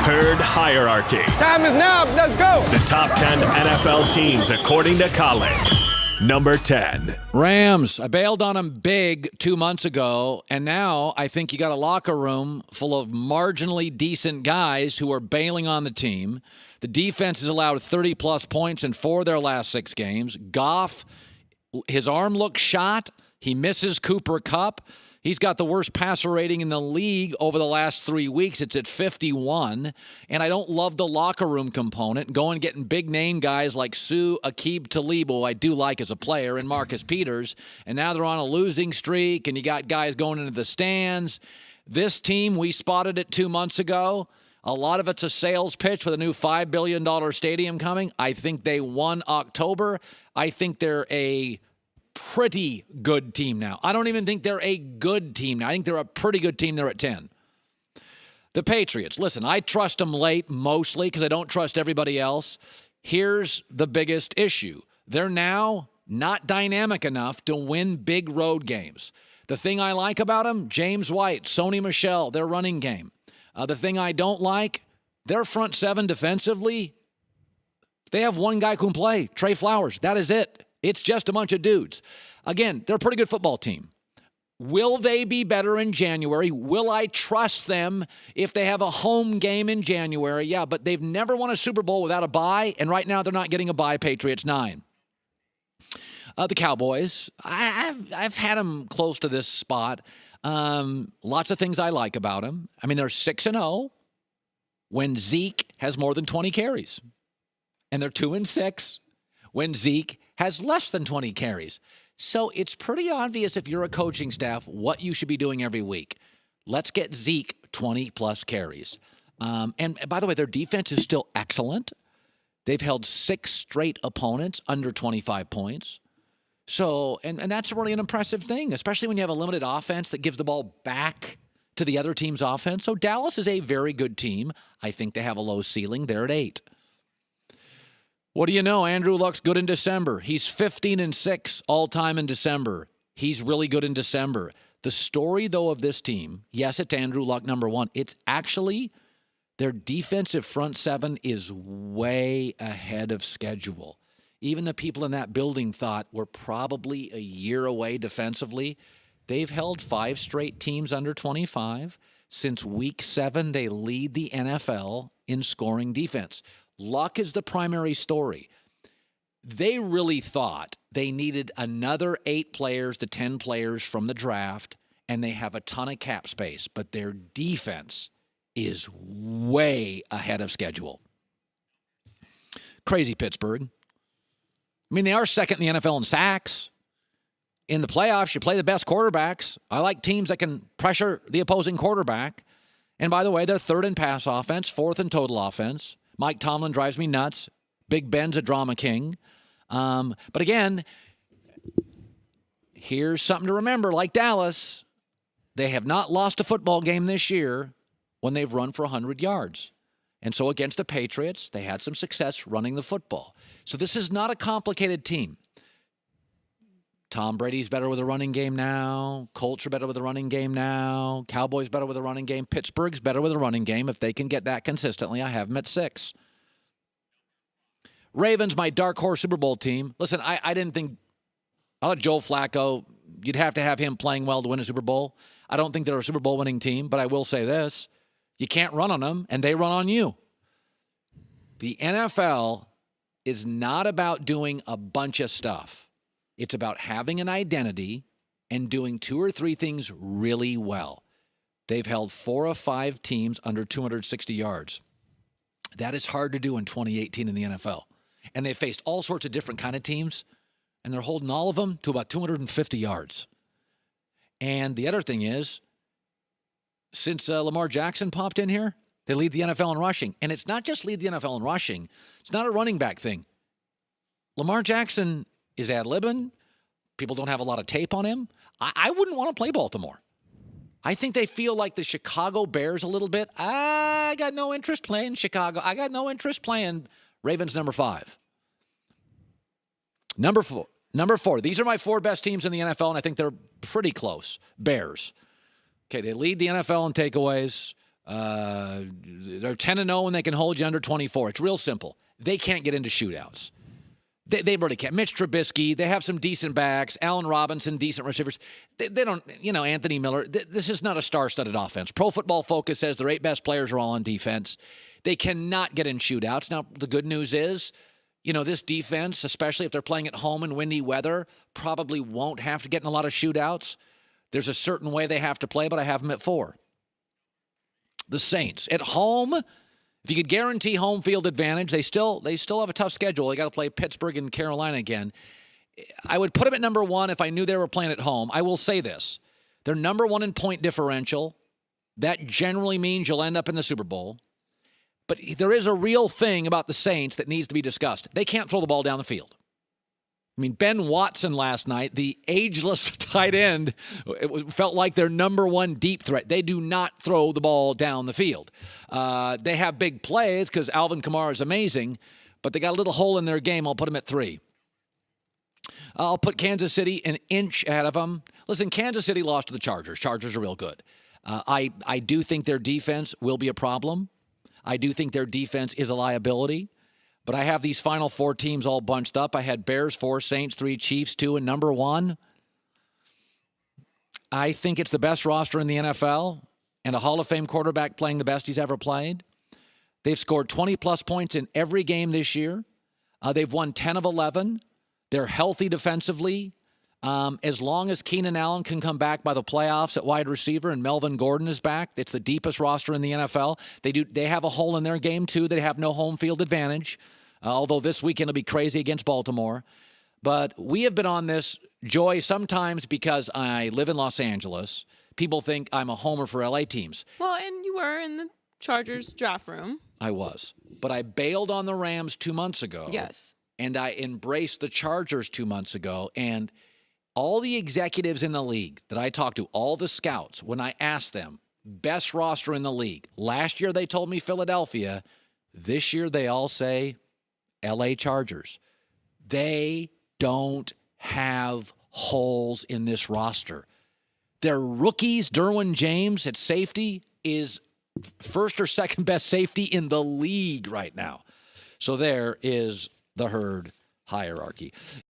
Herd Hierarchy. Time is now. Let's go. The top 10 NFL teams according to Colin. Number 10. Rams. I bailed on them big 2 months ago, and now I think you got a locker room full of marginally decent guys who are bailing on the team. The defense has allowed 30-plus points in 4 of their last 6 games. Goff, his arm looks shot. He misses Cooper Kupp. He's got the worst passer rating in the league over the last 3 weeks. It's at 51. And I don't love the locker room component. Going getting big-name guys like Sue Aqib Talib, who I do like as a player, and Marcus Peters. And now they're on a losing streak, and you got guys going into the stands. This team, we spotted it 2 months ago. A lot of it's a sales pitch with a new $5 billion stadium coming. I think they won October. I think they're a pretty good team now. I don't even think they're a good team now. I think they're a pretty good team. They're at 10. The Patriots. Listen, I trust them late mostly because I don't trust everybody else. Here's the biggest issue. They're now not dynamic enough to win big road games. The thing I like about them, James White, Sony Michel, their running game. The thing I don't like, their front seven defensively, they have one guy who can play, Trey Flowers. That is it. It's just a bunch of dudes. Again, they're a pretty good football team. Will they be better in January? Will I trust them if they have a home game in January? Yeah, but they've never won a Super Bowl without a bye, and right now they're not getting a bye. Patriots 9. The Cowboys, I've had them close to this spot. Lots of things I like about them. I mean, they're 6-0 when Zeke has more than 20 carries. And they're 2-6 when Zeke has less than 20 carries. So it's pretty obvious if you're a coaching staff what you should be doing every week. Let's get Zeke 20-plus carries. And by the way, their defense is still excellent. They've held 6 straight opponents under 25 points. So, and that's really an impressive thing, especially when you have a limited offense that gives the ball back to the other team's offense. So Dallas is a very good team. I think they have a low ceiling. They're at 8. What do you know? Andrew Luck's good in December. He's 15-6 all-time in December. He's really good in December. The story, though, of this team, yes, it's Andrew Luck, number 1. It's actually their defensive front seven is way ahead of schedule. Even the people in that building thought we're probably a year away defensively. They've held 5 straight teams under 25. Since week 7, they lead the NFL in scoring defense. Luck is the primary story. They really thought they needed another 8 players to 10 players from the draft, and they have a ton of cap space, but their defense is way ahead of schedule. Crazy Pittsburgh. I mean, they are second in the NFL in sacks. In the playoffs, you play the best quarterbacks. I like teams that can pressure the opposing quarterback. And by the way, they're 3rd in pass offense, 4th in total offense. Mike Tomlin drives me nuts. Big Ben's a drama king. But again, here's something to remember. Like Dallas, they have not lost a football game this year when they've run for 100 yards. And so against the Patriots, they had some success running the football. So this is not a complicated team. Tom Brady's better with a running game now. Colts are better with a running game now. Cowboys better with a running game. Pittsburgh's better with a running game. If they can get that consistently, I have them at 6. Ravens, my dark horse Super Bowl team. Listen, I didn't think – I thought Joe Flacco, you'd have to have him playing well to win a Super Bowl. I don't think they're a Super Bowl winning team, but I will say this. You can't run on them, and they run on you. The NFL is not about doing a bunch of stuff. It's about having an identity and doing 2 or 3 things really well. They've held 4 of 5 teams under 260 yards. That is hard to do in 2018 in the NFL. And they've faced all sorts of different kind of teams, and they're holding all of them to about 250 yards. And the other thing is, since Lamar Jackson popped in here, they lead the NFL in rushing. And it's not just lead the NFL in rushing. It's not a running back thing. Lamar Jackson is ad-libbing. People don't have a lot of tape on him. I wouldn't want to play Baltimore. I think they feel like the Chicago Bears a little bit. I got no interest playing Chicago. I got no interest playing Ravens number 5. Number 4. These are my 4 best teams in the NFL, and I think they're pretty close. Bears. Okay, they lead the NFL in takeaways. They're 10-0 and they can hold you under 24. It's real simple. They can't get into shootouts. They really can't. Mitch Trubisky, they have some decent backs. Allen Robinson, decent receivers. They don't, Anthony Miller. This is not a star-studded offense. Pro Football Focus says their 8 best players are all on defense. They cannot get in shootouts. Now, the good news is, this defense, especially if they're playing at home in windy weather, probably won't have to get in a lot of shootouts. There's a certain way they have to play, but I have them at 4. The Saints at home. If you could guarantee home field advantage, they still have a tough schedule. They got to play Pittsburgh and Carolina again. I would put them at number 1 if I knew they were playing at home. I will say this. They're number 1 in point differential. That generally means you'll end up in the Super Bowl. But there is a real thing about the Saints that needs to be discussed. They can't throw the ball down the field. I mean, Ben Watson last night, the ageless tight end, felt like their number 1 deep threat. They do not throw the ball down the field. They have big plays because Alvin Kamara is amazing, but they got a little hole in their game. I'll put them at 3. I'll put Kansas City an inch ahead of them. Listen, Kansas City lost to the Chargers. Chargers are real good. I do think their defense will be a problem. I do think their defense is a liability. But I have these final 4 teams all bunched up. I had Bears 4, Saints 3, Chiefs 2, and number 1. I think it's the best roster in the NFL and a Hall of Fame quarterback playing the best he's ever played. They've scored 20-plus points in every game this year. They've won 10 of 11. They're healthy defensively. As long as Keenan Allen can come back by the playoffs at wide receiver and Melvin Gordon is back, it's the deepest roster in the NFL. They have a hole in their game, too. They have no home field advantage. Although this weekend will be crazy against Baltimore. But we have been on this, Joy, sometimes because I live in Los Angeles. People think I'm a homer for LA teams. Well, and you were in the Chargers draft room. I was. But I bailed on the Rams 2 months ago. Yes. And I embraced the Chargers 2 months ago. And all the executives in the league that I talked to, all the scouts, when I asked them, best roster in the league. Last year they told me Philadelphia. This year they all say LA Chargers. They don't have holes in this roster. Their rookies, Derwin James at safety, is first or second best safety in the league right now. So there is the herd hierarchy.